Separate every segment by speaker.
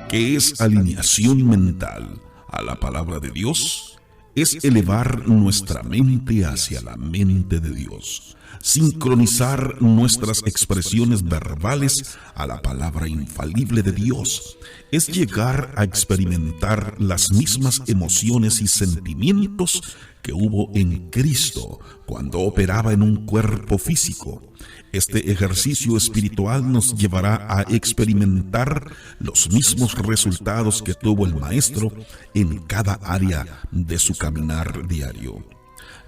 Speaker 1: ¿Qué es alineación mental a la palabra de Dios? Es elevar nuestra mente hacia la mente de Dios, sincronizar nuestras expresiones verbales a la palabra infalible de Dios. Es llegar a experimentar las mismas emociones y sentimientos que hubo en Cristo cuando operaba en un cuerpo físico. Este ejercicio espiritual nos llevará a experimentar los mismos resultados que tuvo el Maestro en cada área de su caminar diario.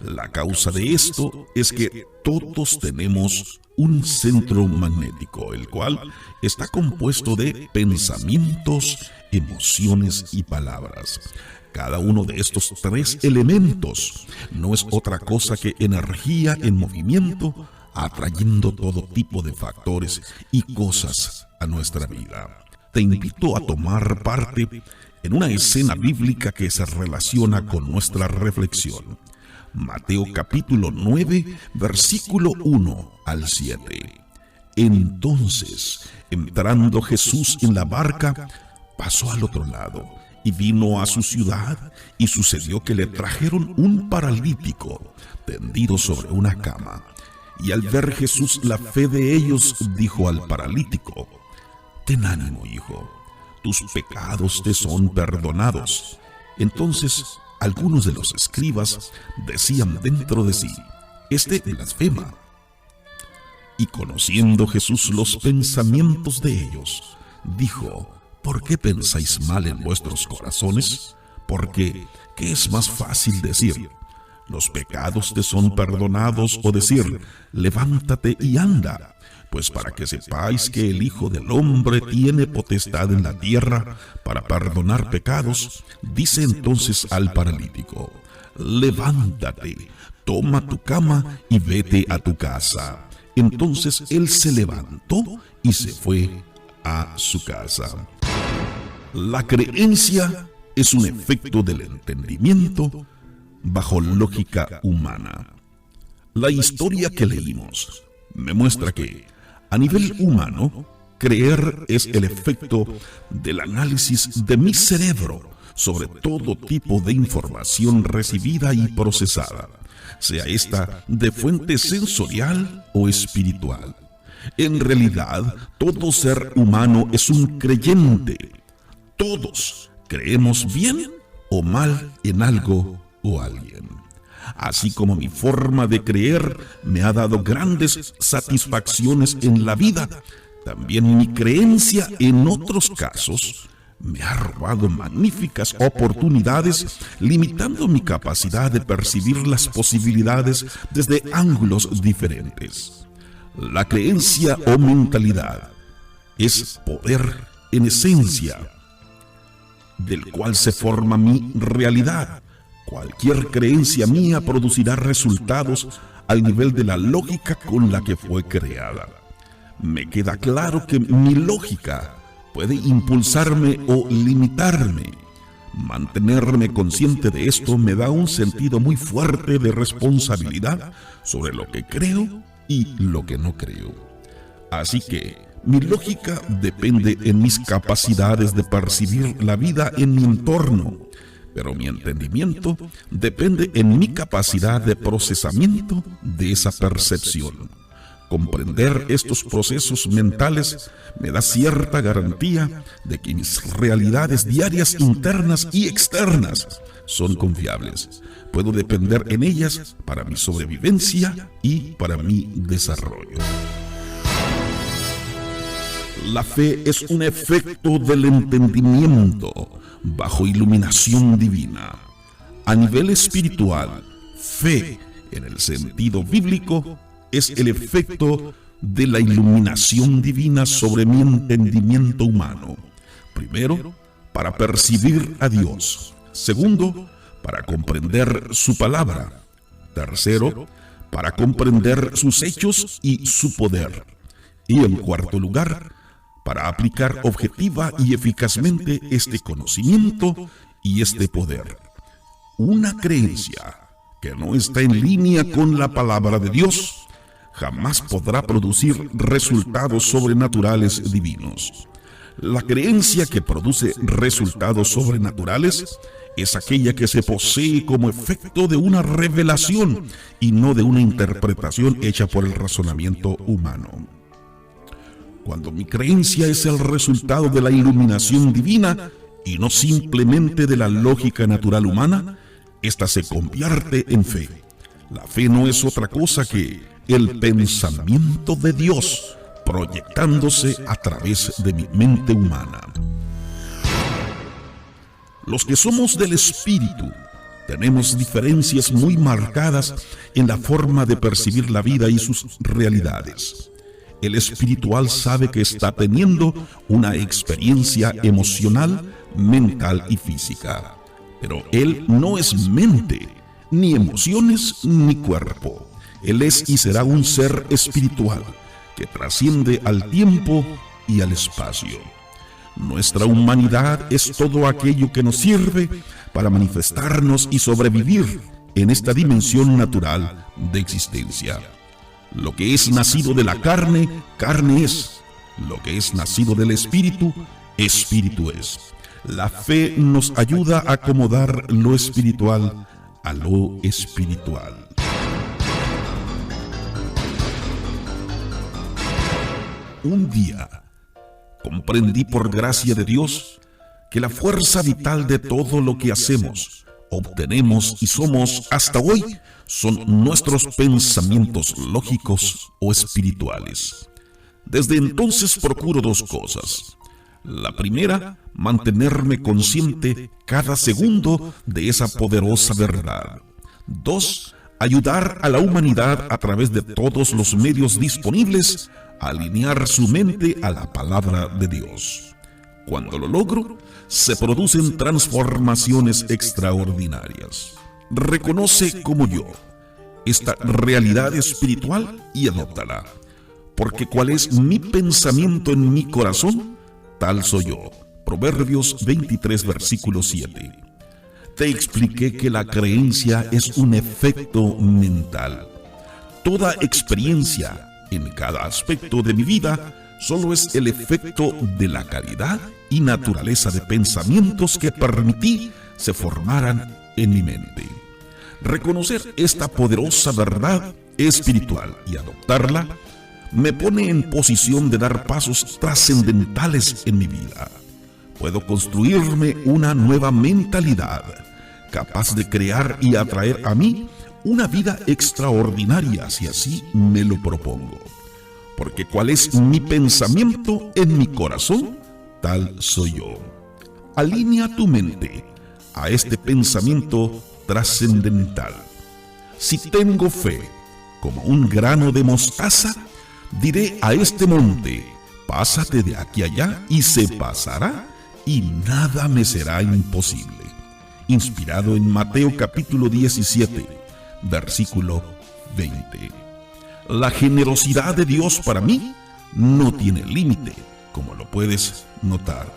Speaker 1: La causa de esto es que todos tenemos un centro magnético, el cual está compuesto de pensamientos, emociones y palabras. Cada uno de estos tres elementos no es otra cosa que energía en movimiento, atrayendo todo tipo de factores y cosas a nuestra vida. Te invito a tomar parte en una escena bíblica que se relaciona con nuestra reflexión. Mateo capítulo 9, versículo 1 al 7. Entonces, entrando Jesús en la barca, pasó al otro lado y vino a su ciudad, y sucedió que le trajeron un paralítico tendido sobre una cama. Y al ver Jesús la fe de ellos, dijo al paralítico: ten ánimo, hijo, tus pecados te son perdonados. Entonces algunos de los escribas decían dentro de sí: este blasfema. Y conociendo Jesús los pensamientos de ellos, dijo: ¿por qué pensáis mal en vuestros corazones? Porque, ¿qué es más fácil decir: los pecados te son perdonados, o decir: levántate y anda? Pues para que sepáis que el Hijo del Hombre tiene potestad en la tierra para perdonar pecados, dice entonces al paralítico: levántate, toma tu cama y vete a tu casa. Entonces él se levantó y se fue a su casa. La creencia es un efecto del entendimiento bajo lógica humana. La historia que leímos me muestra que, a nivel humano, creer es el efecto del análisis de mi cerebro sobre todo tipo de información recibida y procesada, sea esta de fuente sensorial o espiritual. En realidad, todo ser humano es un creyente. Todos creemos bien o mal en algo o alguien. Así como mi forma de creer me ha dado grandes satisfacciones en la vida, también mi creencia en otros casos me ha robado magníficas oportunidades, limitando mi capacidad de percibir las posibilidades desde ángulos diferentes. La creencia o mentalidad es poder en esencia, del cual se forma mi realidad. Cualquier creencia mía producirá resultados al nivel de la lógica con la que fue creada. Me queda claro que mi lógica puede impulsarme o limitarme. Mantenerme consciente de esto me da un sentido muy fuerte de responsabilidad sobre lo que creo y lo que no creo. Así que mi lógica depende en mis capacidades de percibir la vida en mi entorno, pero mi entendimiento depende en mi capacidad de procesamiento de esa percepción. Comprender estos procesos mentales me da cierta garantía de que mis realidades diarias internas y externas son confiables. Puedo depender en ellas para mi sobrevivencia y para mi desarrollo. La fe es un efecto del entendimiento bajo iluminación divina. A nivel espiritual, fe, en el sentido bíblico, es el efecto de la iluminación divina sobre mi entendimiento humano. Primero, para percibir a Dios. Segundo, para comprender su palabra. Tercero, para comprender sus hechos y su poder. Y en cuarto lugar, para aplicar objetiva y eficazmente este conocimiento y este poder. Una creencia que no está en línea con la palabra de Dios jamás podrá producir resultados sobrenaturales divinos. La creencia que produce resultados sobrenaturales es aquella que se posee como efecto de una revelación y no de una interpretación hecha por el razonamiento humano. Cuando mi creencia es el resultado de la iluminación divina y no simplemente de la lógica natural humana, esta se convierte en fe. La fe no es otra cosa que el pensamiento de Dios proyectándose a través de mi mente humana. Los que somos del Espíritu tenemos diferencias muy marcadas en la forma de percibir la vida y sus realidades. El espiritual sabe que está teniendo una experiencia emocional, mental y física. Pero él no es mente, ni emociones, ni cuerpo. Él es y será un ser espiritual que trasciende al tiempo y al espacio. Nuestra humanidad es todo aquello que nos sirve para manifestarnos y sobrevivir en esta dimensión natural de existencia. Lo que es nacido de la carne, carne es. Lo que es nacido del espíritu, espíritu es. La fe nos ayuda a acomodar lo espiritual a lo espiritual. Un día comprendí por gracia de Dios que la fuerza vital de todo lo que hacemos, obtenemos y somos hasta hoy son nuestros pensamientos lógicos o espirituales. Desde entonces procuro dos cosas. La primera, mantenerme consciente cada segundo de esa poderosa verdad. 2, ayudar a la humanidad a través de todos los medios disponibles a alinear su mente a la palabra de Dios. Cuando lo logro, se producen transformaciones extraordinarias. Reconoce como yo esta realidad espiritual y adóptala, porque cuál es mi pensamiento en mi corazón, tal soy yo. Proverbios 23, versículo 7. Te expliqué que la creencia es un efecto mental. Toda experiencia en cada aspecto de mi vida solo es el efecto de la calidad y naturaleza de pensamientos que permití se formaran en mi mente. Reconocer esta poderosa verdad espiritual y adoptarla me pone en posición de dar pasos trascendentales en mi vida. Puedo construirme una nueva mentalidad, capaz de crear y atraer a mí una vida extraordinaria si así me lo propongo. Porque cuál es mi pensamiento en mi corazón, tal soy yo. Alinea tu mente a este pensamiento trascendental. Si tengo fe como un grano de mostaza, diré a este monte, pásate de aquí a allá y se pasará y nada me será imposible. Inspirado en Mateo capítulo 17, versículo 20. La generosidad de Dios para mí no tiene límite, como lo puedes notar.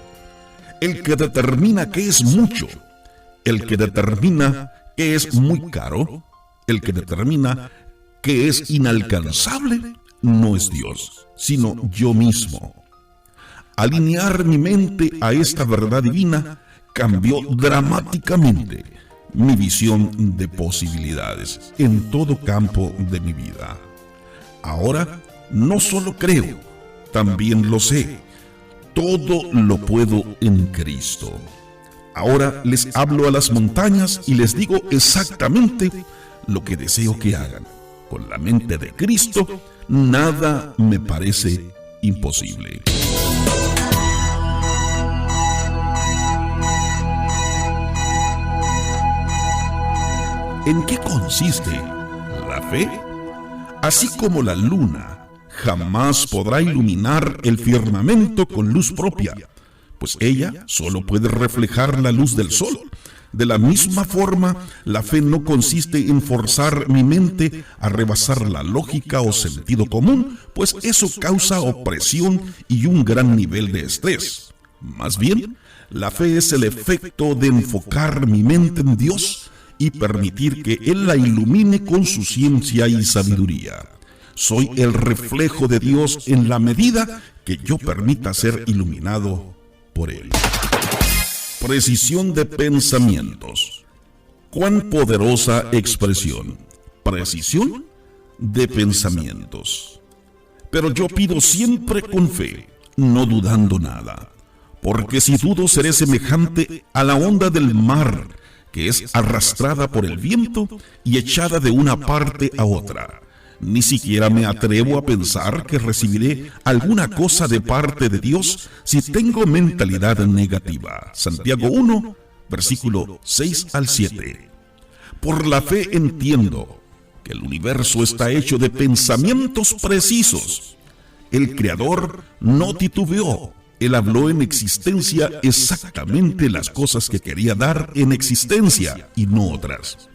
Speaker 1: El que determina qué es mucho, el que determina qué es muy caro, el que determina qué es inalcanzable, no es Dios, sino yo mismo. Alinear mi mente a esta verdad divina cambió dramáticamente mi visión de posibilidades en todo campo de mi vida. Ahora no solo creo, también lo sé. Todo lo puedo en Cristo. Ahora les hablo a las montañas y les digo exactamente lo que deseo que hagan. Con la mente de Cristo, nada me parece imposible. ¿En qué consiste la fe? Así como la luna jamás podrá iluminar el firmamento con luz propia, pues ella solo puede reflejar la luz del sol. De la misma forma, la fe no consiste en forzar mi mente a rebasar la lógica o sentido común, pues eso causa opresión y un gran nivel de estrés. Más bien, la fe es el efecto de enfocar mi mente en Dios y permitir que Él la ilumine con su ciencia y sabiduría. Soy el reflejo de Dios en la medida que yo permita ser iluminado por Él. Precisión de pensamientos. ¡Cuán poderosa expresión! Precisión de pensamientos. Pero yo pido siempre con fe, no dudando nada, porque si dudo seré semejante a la onda del mar, que es arrastrada por el viento y echada de una parte a otra. Ni siquiera me atrevo a pensar que recibiré alguna cosa de parte de Dios si tengo mentalidad negativa. Santiago 1, versículo 6 al 7. Por la fe entiendo que el universo está hecho de pensamientos precisos. El Creador no titubeó. Él habló en existencia exactamente las cosas que quería dar en existencia y no otras.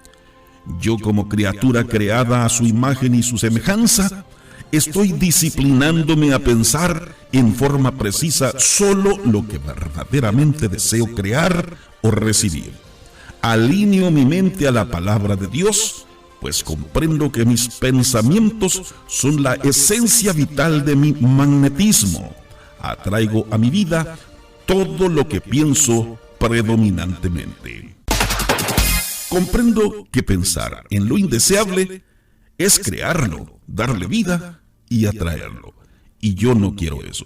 Speaker 1: Yo, como criatura creada a su imagen y su semejanza, estoy disciplinándome a pensar en forma precisa solo lo que verdaderamente deseo crear o recibir. Alineo mi mente a la palabra de Dios, pues comprendo que mis pensamientos son la esencia vital de mi magnetismo. Atraigo a mi vida todo lo que pienso predominantemente. Comprendo que pensar en lo indeseable es crearlo, darle vida y atraerlo. Y yo no quiero eso.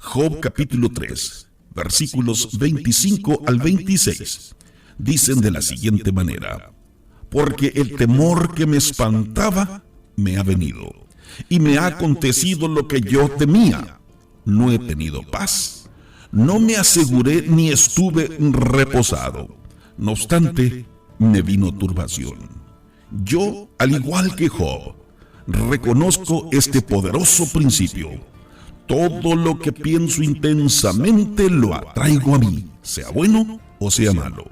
Speaker 1: Job capítulo 3, versículos 25 al 26, dicen de la siguiente manera: porque el temor que me espantaba me ha venido, y me ha acontecido lo que yo temía. No he tenido paz, no me aseguré ni estuve reposado. No obstante, me vino turbación. Yo, al igual que Job, reconozco este poderoso principio. Todo lo que pienso intensamente lo atraigo a mí, sea bueno o sea malo.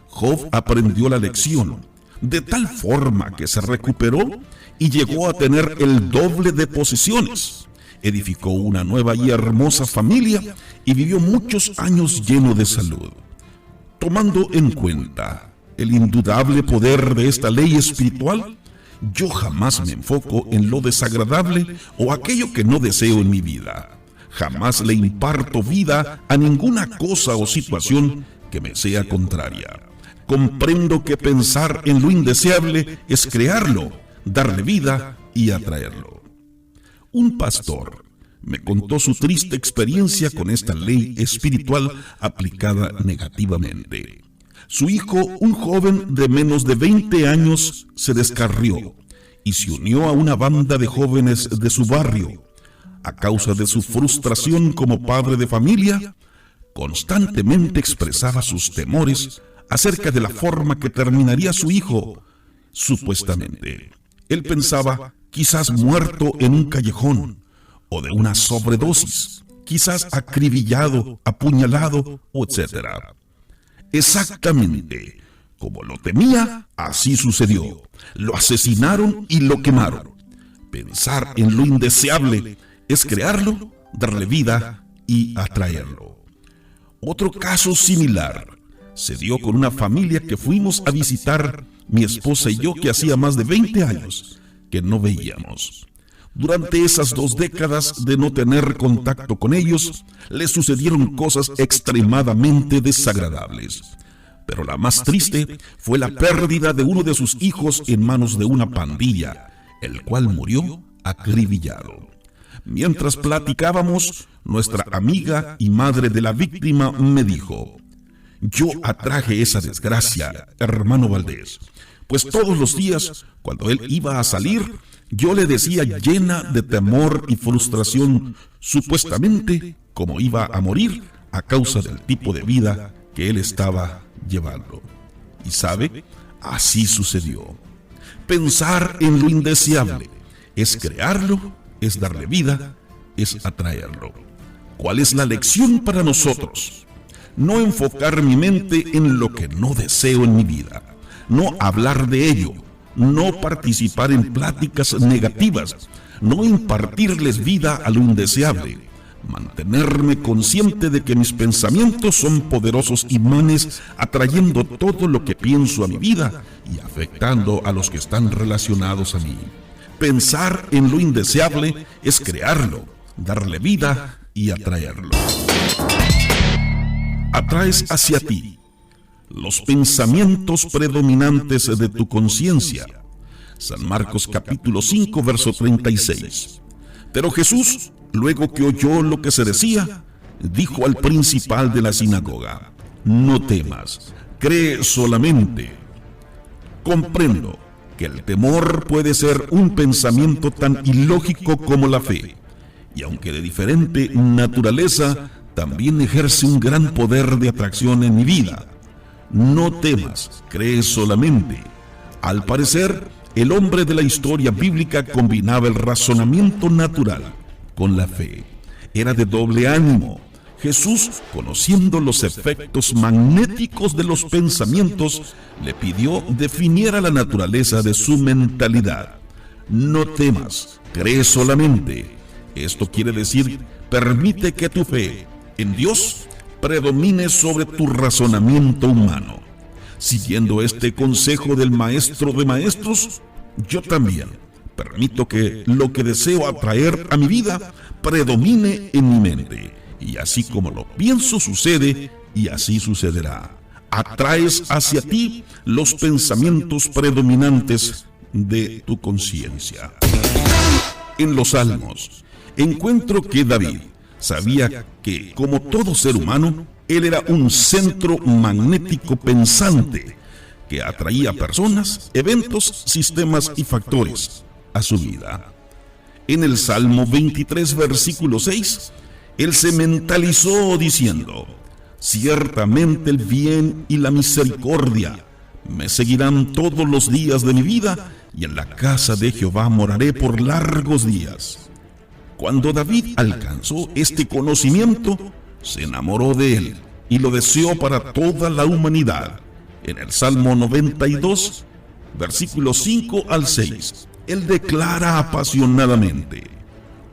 Speaker 1: Job aprendió la lección de tal forma que se recuperó y llegó a tener el doble de posesiones. Edificó una nueva y hermosa familia y vivió muchos años lleno de salud. Tomando en cuenta el indudable poder de esta ley espiritual, yo jamás me enfoco en lo desagradable o aquello que no deseo en mi vida. Jamás le imparto vida a ninguna cosa o situación que me sea contraria. Comprendo que pensar en lo indeseable es crearlo, darle vida y atraerlo. Un pastor me contó su triste experiencia con esta ley espiritual aplicada negativamente. Su hijo, un joven de menos de 20 años, se descarrió y se unió a una banda de jóvenes de su barrio. A causa de su frustración como padre de familia, constantemente expresaba sus temores acerca de la forma que terminaría su hijo, supuestamente. Él pensaba, quizás muerto en un callejón, o de una sobredosis, quizás acribillado, apuñalado, etc. Exactamente como lo temía, así sucedió. Lo asesinaron y lo quemaron. Pensar en lo indeseable es crearlo, darle vida y atraerlo. Otro caso similar se dio con una familia que fuimos a visitar mi esposa y yo, que hacía más de 20 años que no veíamos. Durante esas 2 décadas de no tener contacto con ellos, les sucedieron cosas extremadamente desagradables. Pero la más triste fue la pérdida de uno de sus hijos en manos de una pandilla, el cual murió acribillado. Mientras platicábamos, nuestra amiga y madre de la víctima me dijo: yo atraje esa desgracia, hermano Valdés, pues todos los días, cuando él iba a salir, yo le decía, llena de temor y frustración, supuestamente como iba a morir a causa del tipo de vida que él estaba llevando. Y sabe, así sucedió. Pensar en lo indeseable es crearlo, es darle vida, es atraerlo. ¿Cuál es la lección para nosotros? No enfocar mi mente en lo que no deseo en mi vida, no hablar de ello, no participar en pláticas negativas, no impartirles vida a lo indeseable, mantenerme consciente de que mis pensamientos son poderosos imanes atrayendo todo lo que pienso a mi vida y afectando a los que están relacionados a mí. Pensar en lo indeseable es crearlo, darle vida y atraerlo. Atraes hacia ti los pensamientos predominantes de tu conciencia. San Marcos capítulo 5, verso 36. Pero Jesús, luego que oyó lo que se decía, dijo al principal de la sinagoga: no temas, cree solamente. Comprendo que el temor puede ser un pensamiento tan ilógico como la fe, y aunque de diferente naturaleza, también ejerce un gran poder de atracción en mi vida. No temas, cree solamente. Al parecer, el hombre de la historia bíblica combinaba el razonamiento natural con la fe. Era de doble ánimo. Jesús, conociendo los efectos magnéticos de los pensamientos, le pidió definiera la naturaleza de su mentalidad. No temas, cree solamente. Esto quiere decir, permite que tu fe en Dios predomine sobre tu razonamiento humano. Siguiendo este consejo del Maestro de Maestros, yo también permito que lo que deseo atraer a mi vida predomine en mi mente. Y así como lo pienso sucede, y así sucederá. Atraes hacia ti los pensamientos predominantes de tu conciencia. En los Salmos encuentro que David sabía que, como todo ser humano, él era un centro magnético pensante que atraía personas, eventos, sistemas y factores a su vida. En el Salmo 23, versículo 6, él se mentalizó diciendo: ciertamente el bien y la misericordia me seguirán todos los días de mi vida, y en la casa de Jehová moraré por largos días. Cuando David alcanzó este conocimiento, se enamoró de él y lo deseó para toda la humanidad. En el Salmo 92, versículos 5 al 6, él declara apasionadamente: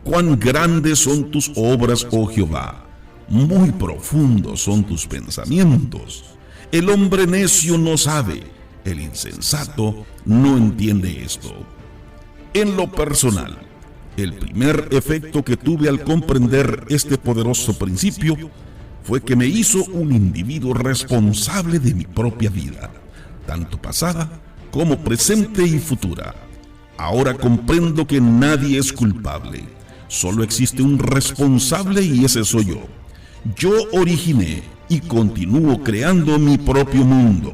Speaker 1: cuán grandes son tus obras, oh Jehová, muy profundos son tus pensamientos. El hombre necio no sabe, el insensato no entiende esto. En lo personal, el primer efecto que tuve al comprender este poderoso principio fue que me hizo un individuo responsable de mi propia vida, tanto pasada como presente y futura. Ahora comprendo que nadie es culpable. Solo existe un responsable y ese soy yo. Yo originé y continúo creando mi propio mundo.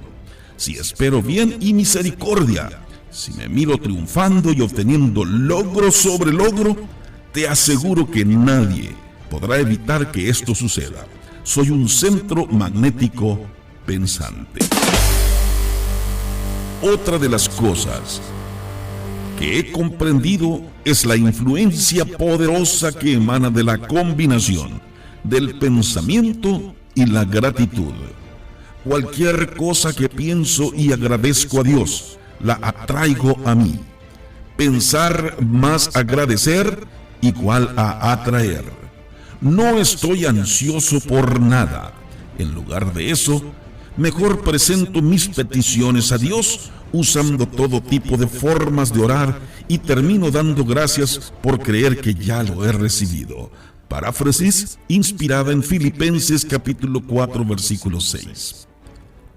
Speaker 1: Si espero bien y misericordia, si me miro triunfando y obteniendo logro sobre logro, te aseguro que nadie podrá evitar que esto suceda. Soy un centro magnético pensante. Otra de las cosas que he comprendido es la influencia poderosa que emana de la combinación del pensamiento y la gratitud. Cualquier cosa que pienso y agradezco a Dios, la atraigo a mí. Pensar más agradecer igual a atraer. No estoy ansioso por nada. En lugar de eso, mejor presento mis peticiones a Dios usando todo tipo de formas de orar y termino dando gracias por creer que ya lo he recibido. Paráfrasis inspirada en Filipenses capítulo 4, versículo 6.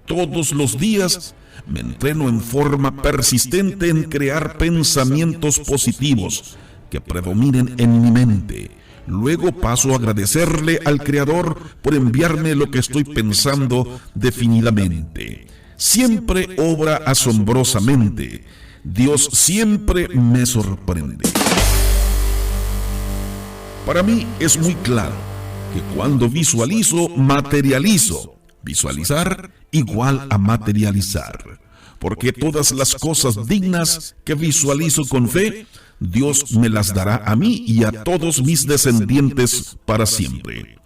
Speaker 1: Todos los días me entreno en forma persistente en crear pensamientos positivos que predominen en mi mente. Luego paso a agradecerle al Creador por enviarme lo que estoy pensando definidamente. Siempre obra asombrosamente. Dios siempre me sorprende. Para mí es muy claro que cuando visualizo, materializo. Visualizar igual a materializar. Porque todas las cosas dignas que visualizo con fe, Dios me las dará a mí y a todos mis descendientes para siempre.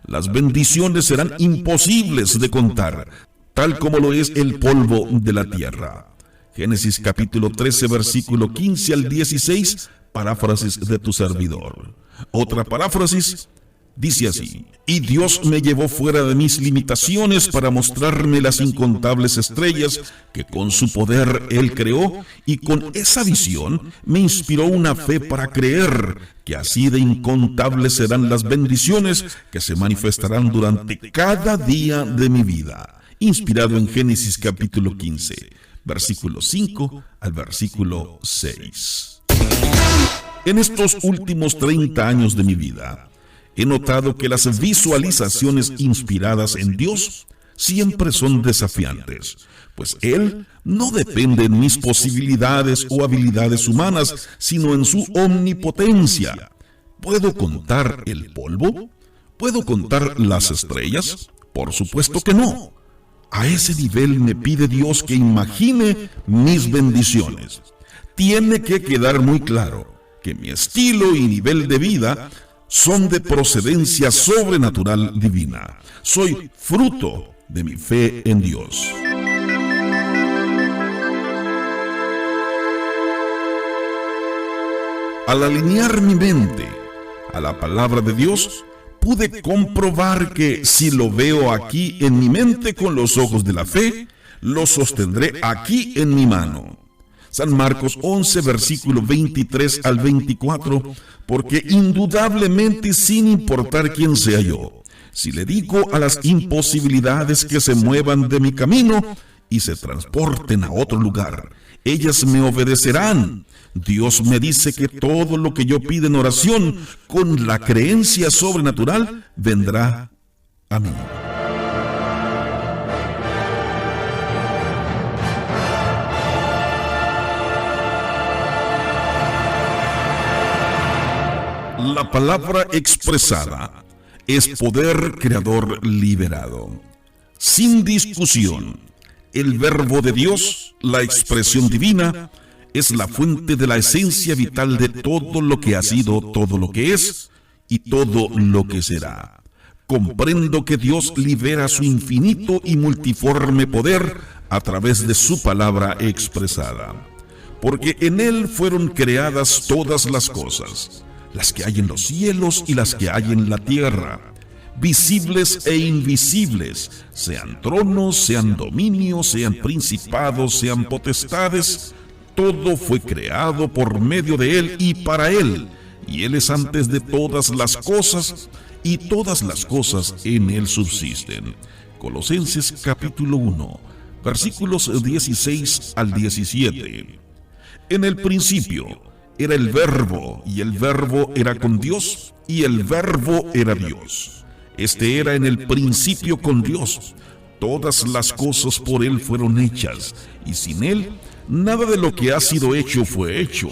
Speaker 1: Las bendiciones serán imposibles de contar, tal como lo es el polvo de la tierra. Génesis capítulo 13, versículo 15 al 16, paráfrasis de tu servidor. Otra paráfrasis: Dice así: y Dios me llevó fuera de mis limitaciones para mostrarme las incontables estrellas que con su poder Él creó, y con esa visión me inspiró una fe para creer que así de incontables serán las bendiciones que se manifestarán durante cada día de mi vida. Inspirado en Génesis capítulo 15, versículo 5 al versículo 6. En estos últimos 30 años de mi vida, he notado que las visualizaciones inspiradas en Dios siempre son desafiantes, pues Él no depende en mis posibilidades o habilidades humanas, sino en su omnipotencia. ¿Puedo contar el polvo? ¿Puedo contar las estrellas? Por supuesto que no. A ese nivel me pide Dios que imagine mis bendiciones. Tiene que quedar muy claro que mi estilo y nivel de vida son de procedencia sobrenatural divina. Soy fruto de mi fe en Dios. Al alinear mi mente a la palabra de Dios, pude comprobar que si lo veo aquí en mi mente con los ojos de la fe, lo sostendré aquí en mi mano. San Marcos 11, versículo 23 al 24, porque indudablemente, sin importar quién sea yo, si le digo a las imposibilidades que se muevan de mi camino y se transporten a otro lugar, ellas me obedecerán. Dios me dice que todo lo que yo pida en oración, con la creencia sobrenatural, vendrá a mí. La palabra expresada es poder creador liberado. Sin discusión, el verbo de Dios, la expresión divina, es la fuente de la esencia vital de todo lo que ha sido, todo lo que es y todo lo que será. Comprendo que Dios libera su infinito y multiforme poder a través de su palabra expresada, porque en Él fueron creadas todas las cosas, las que hay en los cielos y las que hay en la tierra, visibles e invisibles, sean tronos, sean dominios, sean principados, sean potestades. Todo fue creado por medio de Él y para Él, y Él es antes de todas las cosas, y todas las cosas en Él subsisten. Colosenses capítulo 1, versículos 16 al 17. En el principio era el Verbo, y el Verbo era con Dios, y el Verbo era Dios. Este era en el principio con Dios. Todas las cosas por Él fueron hechas, y sin Él nada de lo que ha sido hecho fue hecho.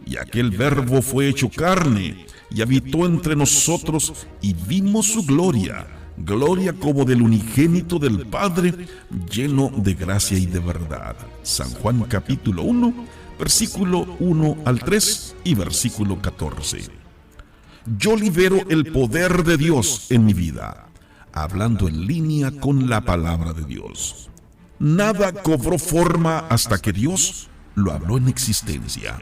Speaker 1: Y aquel Verbo fue hecho carne, y habitó entre nosotros, y vimos su gloria, gloria como del unigénito del Padre, lleno de gracia y de verdad. San Juan capítulo 1, versículo 1 al 3 y versículo 14. Yo libero el poder de Dios en mi vida, hablando en línea con la palabra de Dios. Nada cobró forma hasta que Dios lo habló en existencia.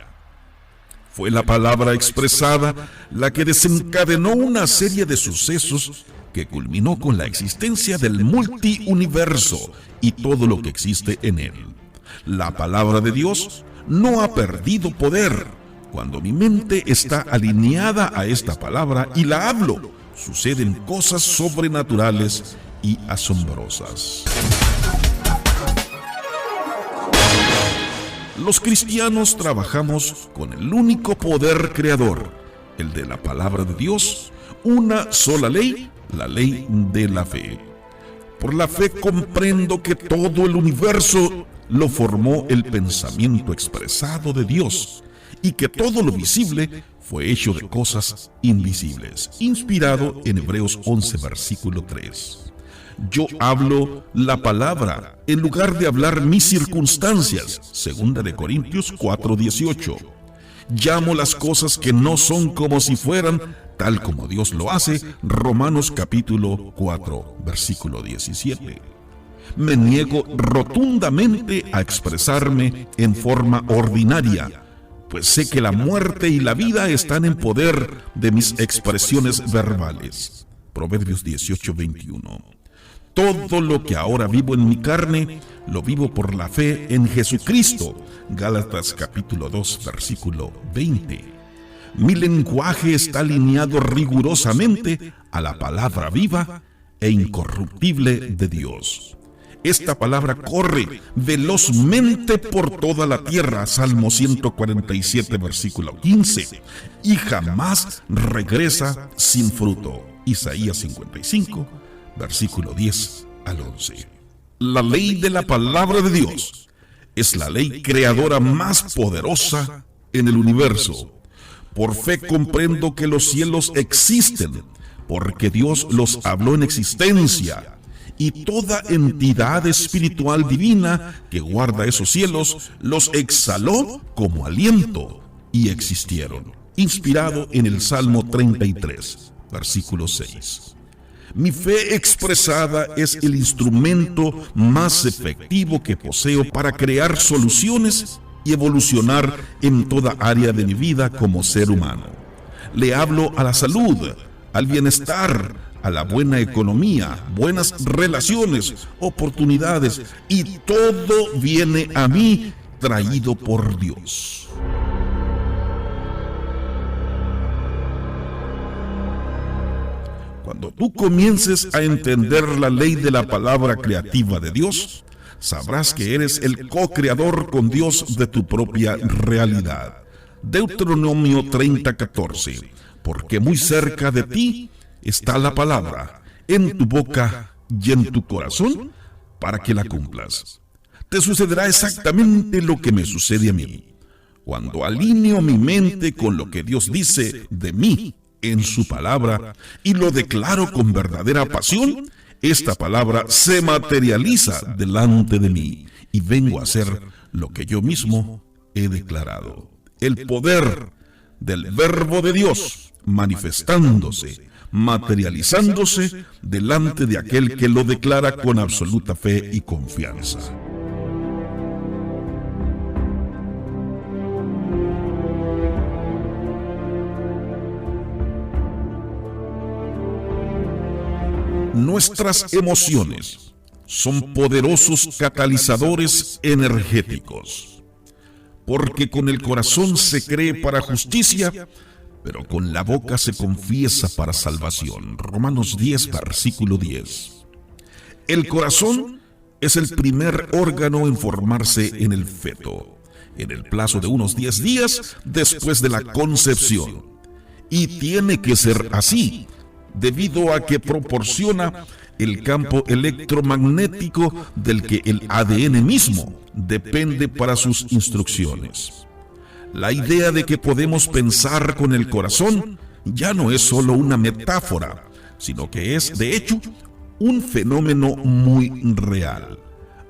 Speaker 1: Fue la palabra expresada la que desencadenó una serie de sucesos que culminó con la existencia del multiuniverso y todo lo que existe en él. La palabra de Dios no ha perdido poder. Cuando mi mente está alineada a esta palabra y la hablo, suceden cosas sobrenaturales y asombrosas. Los cristianos trabajamos con el único poder creador, el de la palabra de Dios, una sola ley, la ley de la fe. Por la fe comprendo que todo el universo lo formó el pensamiento expresado de Dios, y que todo lo visible fue hecho de cosas invisibles, inspirado en Hebreos 11, versículo 3. Yo hablo la palabra en lugar de hablar mis circunstancias, 2 Corintios 4:18. Llamo las cosas que no son como si fueran, tal como Dios lo hace, Romanos capítulo 4, versículo 17. Me niego rotundamente a expresarme en forma ordinaria, pues sé que la muerte y la vida están en poder de mis expresiones verbales. Proverbios 18:21. Todo lo que ahora vivo en mi carne, lo vivo por la fe en Jesucristo. Gálatas capítulo 2, versículo 20. Mi lenguaje está alineado rigurosamente a la palabra viva e incorruptible de Dios. Esta palabra corre velozmente por toda la tierra, Salmo 147, versículo 15, y jamás regresa sin fruto, Isaías 55, versículo 10 al 11. La ley de la palabra de Dios es la ley creadora más poderosa en el universo. Por fe comprendo que los cielos existen, porque Dios los habló en existencia, y toda entidad espiritual divina que guarda esos cielos los exhaló como aliento y existieron. Inspirado en el Salmo 33, versículo 6. Mi fe expresada es el instrumento más efectivo que poseo para crear soluciones y evolucionar en toda área de mi vida como ser humano. Le hablo a la salud, al bienestar, a la buena economía, buenas relaciones, oportunidades, y todo viene a mí traído por Dios. Cuando tú comiences a entender la ley de la palabra creativa de Dios, sabrás que eres el co-creador con Dios de tu propia realidad. Deuteronomio 30:14. Porque muy cerca de ti está la palabra, en tu boca y en tu corazón, para que la cumplas. Te sucederá exactamente lo que me sucede a mí. Cuando alineo mi mente con lo que Dios dice de mí en su palabra y lo declaro con verdadera pasión, esta palabra se materializa delante de mí y vengo a hacer lo que yo mismo he declarado. El poder del verbo de Dios manifestándose, materializándose delante de aquel que lo declara con absoluta fe y confianza. Nuestras emociones son poderosos catalizadores energéticos, porque con el corazón se cree para justicia, pero con la boca se confiesa para salvación. Romanos 10, versículo 10. El corazón es el primer órgano en formarse en el feto, en el plazo de unos 10 días después de la concepción. Y tiene que ser así, debido a que proporciona el campo electromagnético del que el ADN mismo depende para sus instrucciones. La idea de que podemos pensar con el corazón ya no es solo una metáfora, sino que es, de hecho, un fenómeno muy real.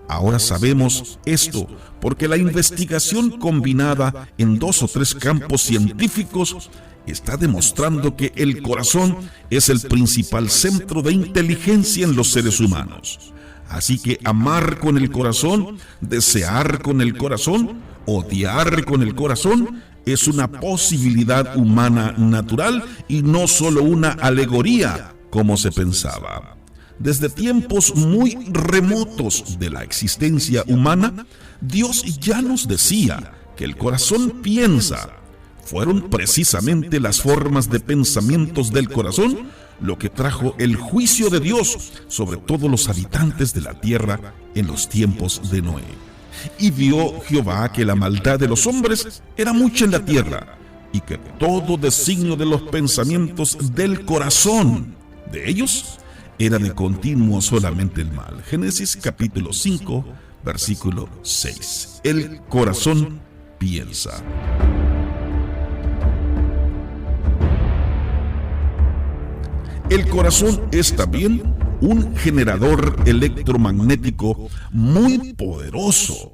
Speaker 1: Ahora sabemos esto porque la investigación combinada en 2 o 3 campos científicos está demostrando que el corazón es el principal centro de inteligencia en los seres humanos. Así que amar con el corazón, desear con el corazón, odiar con el corazón es una posibilidad humana natural y no solo una alegoría como se pensaba. Desde tiempos muy remotos de la existencia humana, Dios ya nos decía que el corazón piensa. Fueron precisamente las formas de pensamientos del corazón lo que trajo el juicio de Dios sobre todos los habitantes de la tierra en los tiempos de Noé. Y vio Jehová que la maldad de los hombres era mucha en la tierra, y que todo designio de los pensamientos del corazón de ellos era de continuo solamente el mal. Génesis capítulo 5, versículo 6. El corazón piensa. El corazón es también un generador electromagnético muy poderoso.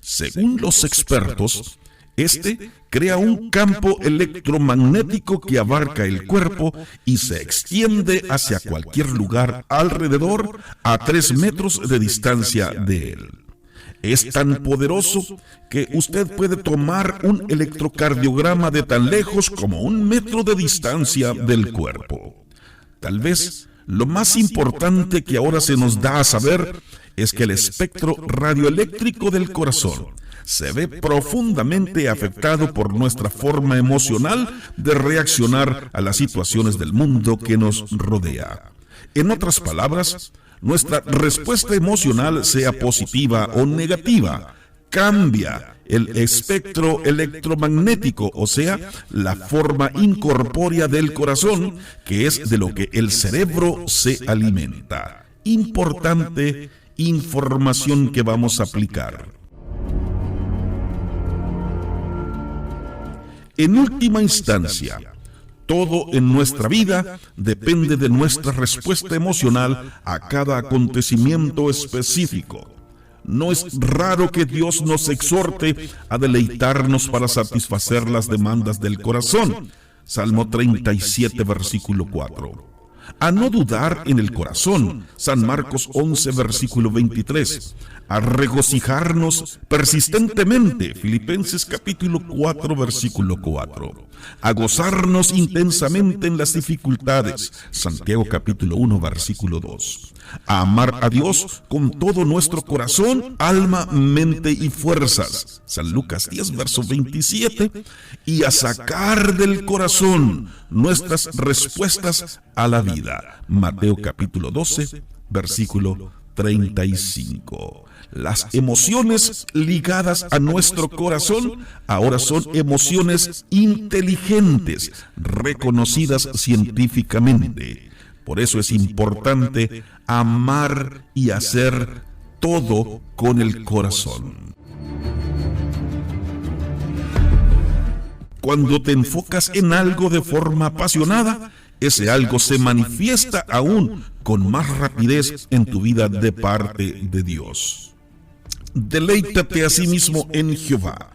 Speaker 1: Según los expertos, este crea un campo electromagnético que abarca el cuerpo y se extiende hacia cualquier lugar alrededor a 3 metros de distancia de él. Es tan poderoso que usted puede tomar un electrocardiograma de tan lejos como 1 metro de distancia del cuerpo. Tal vez Lo más importante que ahora se nos da a saber es que el espectro radioeléctrico del corazón se ve profundamente afectado por nuestra forma emocional de reaccionar a las situaciones del mundo que nos rodea. En otras palabras, nuestra respuesta emocional, sea positiva o negativa, cambia el espectro electromagnético, o sea, la forma incorpórea del corazón, que es de lo que el cerebro se alimenta. Importante información que vamos a aplicar. En última instancia, todo en nuestra vida depende de nuestra respuesta emocional a cada acontecimiento específico. No es raro que Dios nos exhorte a deleitarnos para satisfacer las demandas del corazón. Salmo 37, versículo 4. A no dudar en el corazón. San Marcos 11, versículo 23. A regocijarnos persistentemente. Filipenses capítulo 4, versículo 4. A gozarnos intensamente en las dificultades. Santiago capítulo 1, versículo 2. A amar a Dios con todo nuestro corazón, alma, mente y fuerzas. San Lucas 10, verso 27. Y a sacar del corazón nuestras respuestas a la vida. Mateo capítulo 12, versículo 35. Las emociones ligadas a nuestro corazón ahora son emociones inteligentes, reconocidas científicamente. Por eso es importante amar y hacer todo con el corazón. Cuando te enfocas en algo de forma apasionada, ese algo se manifiesta aún con más rapidez en tu vida de parte de Dios. Deleítate a sí mismo en Jehová,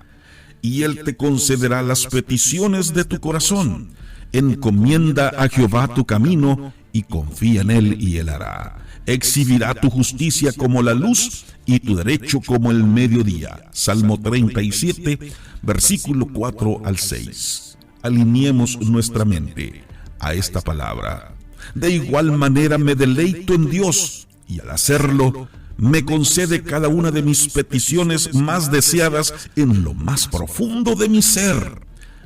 Speaker 1: y Él te concederá las peticiones de tu corazón. Encomienda a Jehová tu camino, y confía en Él, y Él hará. Exhibirá tu justicia como la luz, y tu derecho como el mediodía. Salmo 37, versículo 4 al 6. Alineemos nuestra mente a esta palabra. De igual manera me deleito en Dios, y al hacerlo, me concede cada una de mis peticiones más deseadas en lo más profundo de mi ser.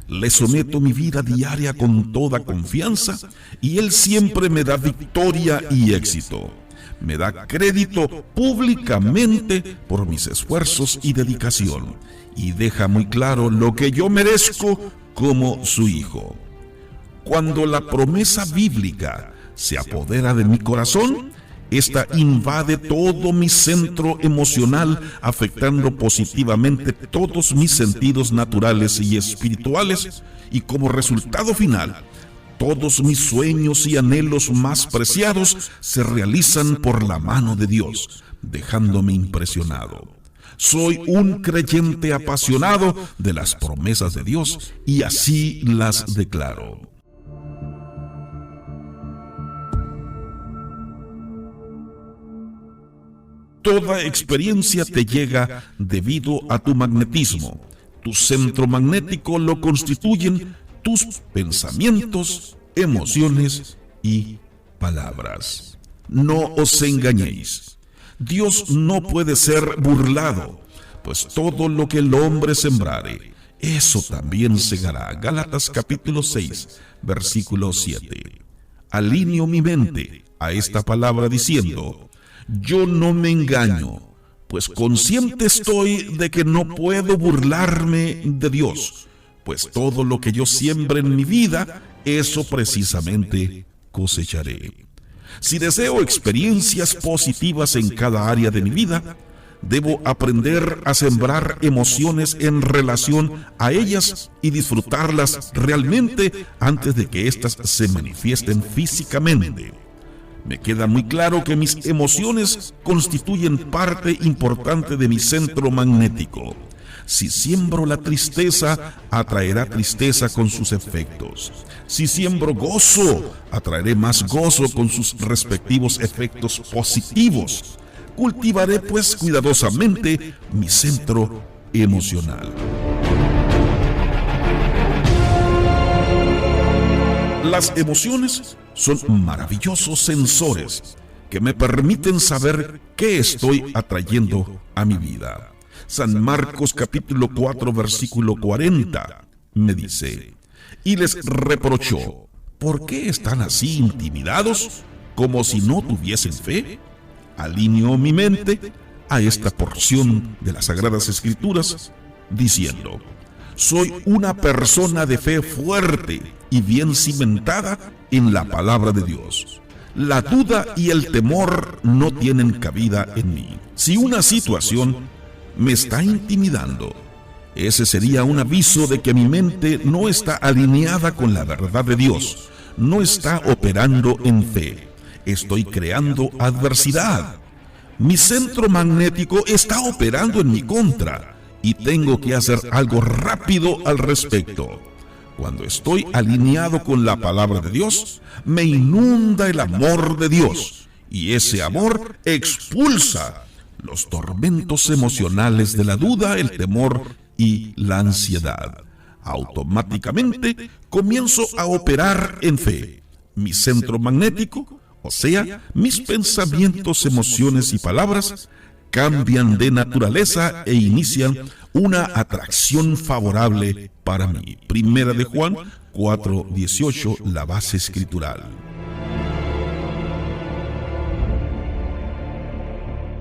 Speaker 1: Le someto mi vida diaria con toda confianza, y Él siempre me da victoria y éxito. Me da crédito públicamente por mis esfuerzos y dedicación, y deja muy claro lo que yo merezco como su hijo. Cuando la promesa bíblica se apodera de mi corazón, esta invade todo mi centro emocional, afectando positivamente todos mis sentidos naturales y espirituales, y como resultado final, todos mis sueños y anhelos más preciados se realizan por la mano de Dios, dejándome impresionado. Soy un creyente apasionado de las promesas de Dios, y así las declaro. Toda experiencia te llega debido a tu magnetismo. Tu centro magnético lo constituyen tus pensamientos, emociones y palabras. No os engañéis. Dios no puede ser burlado, pues todo lo que el hombre sembrare, eso también segará. Gálatas capítulo 6, versículo 7. Alineo mi mente a esta palabra diciendo: yo no me engaño, pues consciente estoy de que no puedo burlarme de Dios, pues todo lo que yo siembre en mi vida, eso precisamente cosecharé. Si deseo experiencias positivas en cada área de mi vida, debo aprender a sembrar emociones en relación a ellas y disfrutarlas realmente antes de que éstas se manifiesten físicamente. Me queda muy claro que mis emociones constituyen parte importante de mi centro magnético. Si siembro la tristeza, atraerá tristeza con sus efectos. Si siembro gozo, atraeré más gozo con sus respectivos efectos positivos. Cultivaré pues cuidadosamente mi centro emocional. Las emociones son maravillosos sensores que me permiten saber qué estoy atrayendo a mi vida. San Marcos capítulo 4 versículo 40 me dice: y les reprochó: ¿por qué están así intimidados, como si no tuviesen fe? Alineo mi mente a esta porción de las Sagradas Escrituras, diciendo: soy una persona de fe fuerte y bien cimentada en la palabra de Dios. La duda y el temor no tienen cabida en mí. Si una situación me está intimidando, ese sería un aviso de que mi mente no está alineada con la verdad de Dios, no está operando en fe. Estoy creando adversidad. Mi centro magnético está operando en mi contra y tengo que hacer algo rápido al respecto. Cuando estoy alineado con la palabra de Dios, me inunda el amor de Dios, y ese amor expulsa los tormentos emocionales de la duda, el temor y la ansiedad. Automáticamente comienzo a operar en fe. Mi centro magnético, o sea, mis pensamientos, emociones y palabras, cambian de naturaleza e inician una atracción favorable para mí. Primera de Juan 4:18, la base escritural.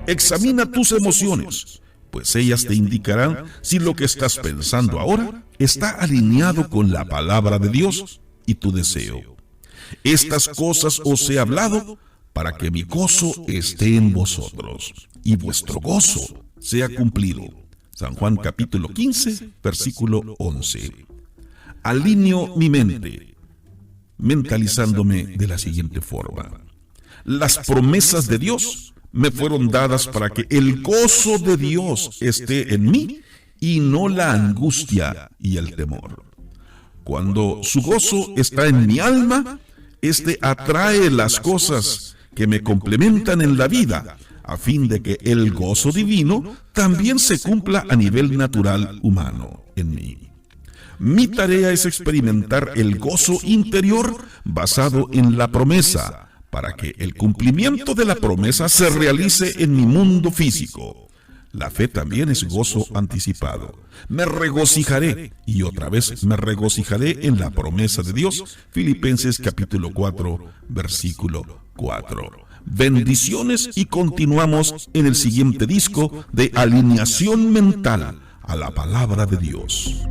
Speaker 1: Examina tus emociones, pues ellas te indicarán si lo que estás pensando ahora está alineado con la palabra de Dios y tu deseo. Estas cosas os he hablado para que mi gozo esté en vosotros y vuestro gozo sea cumplido. San Juan capítulo 15, versículo 11. Alineo mi mente, mentalizándome de la siguiente forma: las promesas de Dios me fueron dadas para que el gozo de Dios esté en mí y no la angustia y el temor. Cuando su gozo está en mi alma, este atrae las cosas que me complementan en la vida, a fin de que el gozo divino también se cumpla a nivel natural humano en mí. Mi tarea es experimentar el gozo interior basado en la promesa, para que el cumplimiento de la promesa se realice en mi mundo físico. La fe también es gozo anticipado. Me regocijaré, y otra vez me regocijaré en la promesa de Dios. Filipenses capítulo 4, versículo 4. Bendiciones, y continuamos en el siguiente disco de alineación mental a la palabra de Dios.